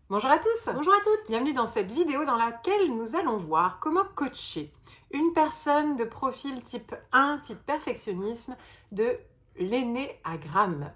Bonjour à tous, Bonjour à toutes. bienvenue dans cette vidéo dans laquelle nous allons voir comment coacher une personne de profil type 1, type perfectionnisme, de l'énéagramme.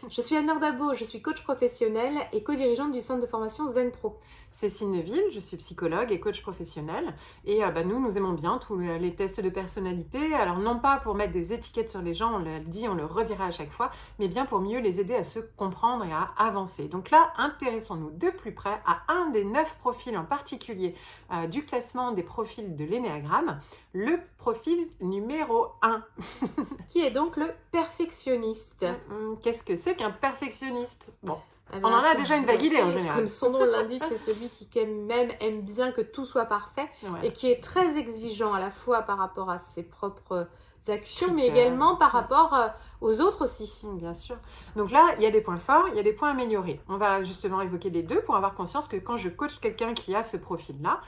Je suis Anne-Laure Dabo, je suis coach professionnelle et co-dirigeante du centre de formation Zen Pro. Cécile Neville, je suis psychologue et coach professionnel et nous aimons bien tous les tests de personnalité, alors non pas pour mettre des étiquettes sur les gens, on le dit, on le redira à chaque fois, mais bien pour mieux les aider à se comprendre et à avancer. Donc là, intéressons-nous de plus près à un des 9 profils en particulier du classement des profils de l'énéagramme, le profil numéro 1. Qui est donc le perfectionniste. Qu'est-ce que c'est qu'un perfectionniste? Bon. Ah On en a déjà une vague idée en général. Comme son nom l'indique, c'est celui qui aime bien que tout soit parfait et qui est très exigeant à la fois par rapport à ses propres actions, mais également par rapport aux autres aussi. Bien sûr. Donc là, il y a des points forts, il y a des points améliorés. On va justement évoquer les deux pour avoir conscience que quand je coach quelqu'un qui a ce profil-là,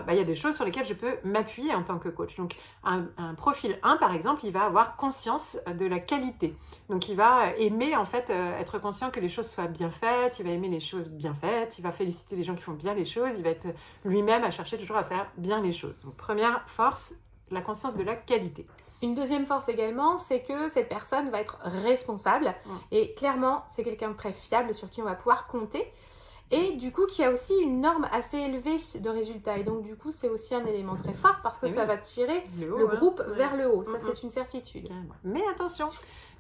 il y a des choses sur lesquelles je peux m'appuyer en tant que coach. Donc un profil 1, par exemple, il va avoir conscience de la qualité. Donc il va aimer en fait être conscient que les choses soient bien faites, il va aimer les choses bien faites, il va féliciter les gens qui font bien les choses, il va être lui-même à chercher toujours à faire bien les choses. Donc première force, la conscience de la qualité. Une deuxième force également, c'est que cette personne va être responsable et clairement, c'est quelqu'un de très fiable sur qui on va pouvoir compter. Et du coup, qui a aussi une norme assez élevée de résultats. Et donc, du coup, c'est aussi un élément très fort parce que ça va tirer le groupe vers le haut. Ça, c'est une certitude. Mais attention,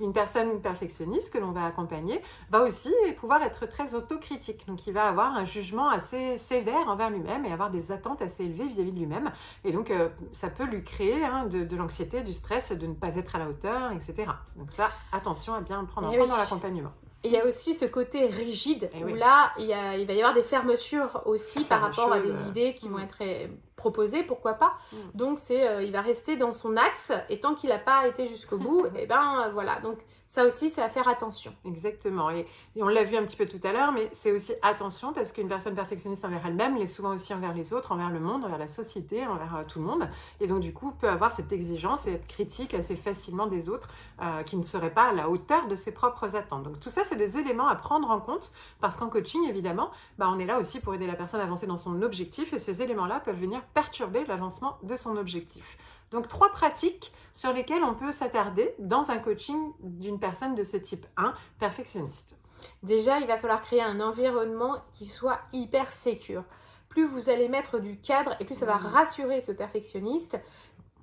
une personne perfectionniste que l'on va accompagner va aussi pouvoir être très autocritique. Donc, il va avoir un jugement assez sévère envers lui-même et avoir des attentes assez élevées vis-à-vis de lui-même. Et donc, ça peut lui créer de l'anxiété, du stress, de ne pas être à la hauteur, etc. Donc ça, attention à bien prendre en compte dans l'accompagnement. Et il y a aussi ce côté rigide où là, il va y avoir des fermetures aussi par rapport à des idées qui vont être proposées, pourquoi pas. Donc, il va rester dans son axe et tant qu'il n'a pas été jusqu'au bout, et voilà. Donc, ça aussi, c'est à faire attention. Exactement. Et on l'a vu un petit peu tout à l'heure, mais c'est aussi attention parce qu'une personne perfectionniste envers elle-même l'est souvent aussi envers les autres, envers le monde, envers la société, envers tout le monde. Et donc, du coup, peut avoir cette exigence et être critique assez facilement des autres qui ne seraient pas à la hauteur de ses propres attentes. Donc, tout ça, c'est des éléments à prendre en compte parce qu'en coaching, évidemment, on est là aussi pour aider la personne à avancer dans son objectif et ces éléments-là peuvent venir perturber l'avancement de son objectif. Donc, 3 pratiques sur lesquelles on peut s'attarder dans un coaching d'une personne de ce type 1, perfectionniste. Déjà, il va falloir créer un environnement qui soit hyper sécure. Plus vous allez mettre du cadre et plus ça va rassurer ce perfectionniste,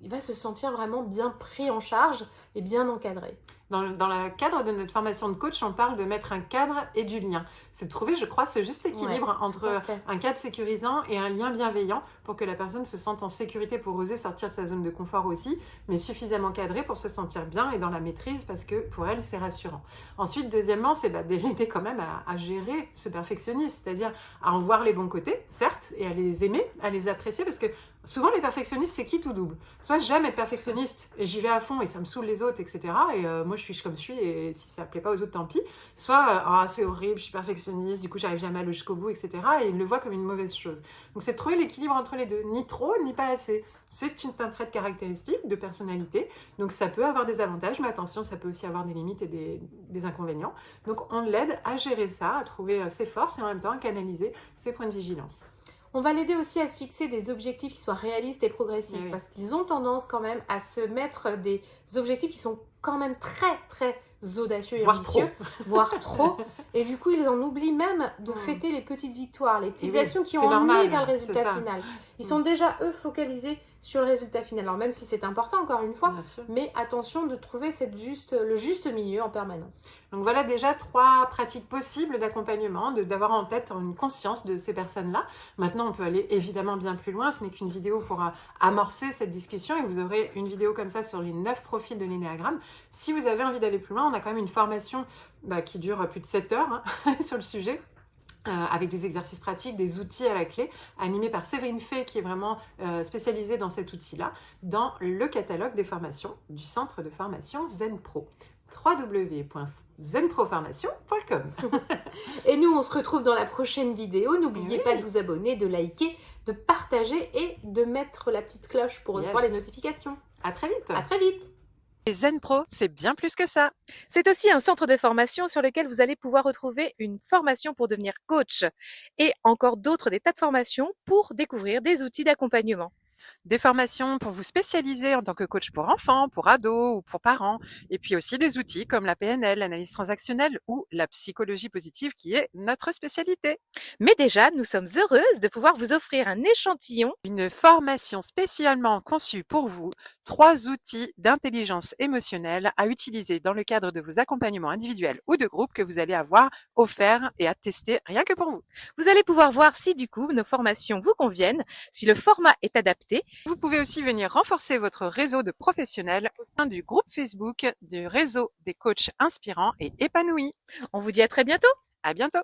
il va se sentir vraiment bien pris en charge et bien encadré. Dans le cadre de notre formation de coach, on parle de mettre un cadre et du lien. C'est de trouver, je crois, ce juste équilibre entre un cadre sécurisant et un lien bienveillant pour que la personne se sente en sécurité pour oser sortir de sa zone de confort aussi, mais suffisamment cadré pour se sentir bien et dans la maîtrise parce que pour elle, c'est rassurant. Ensuite, deuxièmement, c'est de l'aider quand même à gérer ce perfectionnisme, c'est-à-dire à en voir les bons côtés, certes, et à les aimer, à les apprécier parce que souvent, les perfectionnistes, c'est qui tout double. Soit j'aime être perfectionniste et j'y vais à fond et ça me saoule les autres, etc. Et moi, je suis comme je suis et si ça ne plaît pas aux autres, tant pis. Soit c'est horrible, je suis perfectionniste, du coup, j'arrive jamais à aller jusqu'au bout, etc. Et ils le voient comme une mauvaise chose. Donc, c'est de trouver l'équilibre entre les deux. Ni trop, ni pas assez. C'est un trait de caractéristique, de personnalité. Donc, ça peut avoir des avantages, mais attention, ça peut aussi avoir des limites et des inconvénients. Donc, on l'aide à gérer ça, à trouver ses forces et en même temps à canaliser ses points de vigilance. On va l'aider aussi à se fixer des objectifs qui soient réalistes et progressifs parce qu'ils ont tendance quand même à se mettre des objectifs qui sont quand même très très audacieux et ambitieux, voire trop. Et du coup, ils en oublient même de fêter les petites victoires, les petites actions qui ont emmené vers le résultat final. Ils sont déjà, eux, focalisés sur le résultat final. Alors même si c'est important, encore une fois, mais attention de trouver le juste milieu en permanence. Donc voilà déjà 3 pratiques possibles d'accompagnement, d'avoir en tête une conscience de ces personnes-là. Maintenant, on peut aller évidemment bien plus loin. Ce n'est qu'une vidéo pour amorcer cette discussion et vous aurez une vidéo comme ça sur les 9 profils de l'énéagramme. Si vous avez envie d'aller plus loin, on a quand même une formation qui dure plus de 7 heures sur le sujet. Avec des exercices pratiques, des outils à la clé, animés par Séverine Fay, qui est vraiment spécialisée dans cet outil-là, dans le catalogue des formations du centre de formation Zen Pro. www.zenproformation.com. Et nous, on se retrouve dans la prochaine vidéo. N'oubliez pas de vous abonner, de liker, de partager et de mettre la petite cloche pour recevoir les notifications. À très vite. À très vite. Et Zen Pro, c'est bien plus que ça. C'est aussi un centre de formation sur lequel vous allez pouvoir retrouver une formation pour devenir coach et encore d'autres des tas de formations pour découvrir des outils d'accompagnement. Des formations pour vous spécialiser en tant que coach pour enfants, pour ados ou pour parents. Et puis aussi des outils comme la PNL, l'analyse transactionnelle ou la psychologie positive qui est notre spécialité. Mais déjà, nous sommes heureuses de pouvoir vous offrir un échantillon. Une formation spécialement conçue pour vous, 3 outils d'intelligence émotionnelle à utiliser dans le cadre de vos accompagnements individuels ou de groupe que vous allez avoir offerts et à tester rien que pour vous. Vous allez pouvoir voir si du coup nos formations vous conviennent, si le format est adapté. Vous pouvez aussi venir renforcer votre réseau de professionnels au sein du groupe Facebook du réseau des coachs inspirants et épanouis. On vous dit à très bientôt. À bientôt.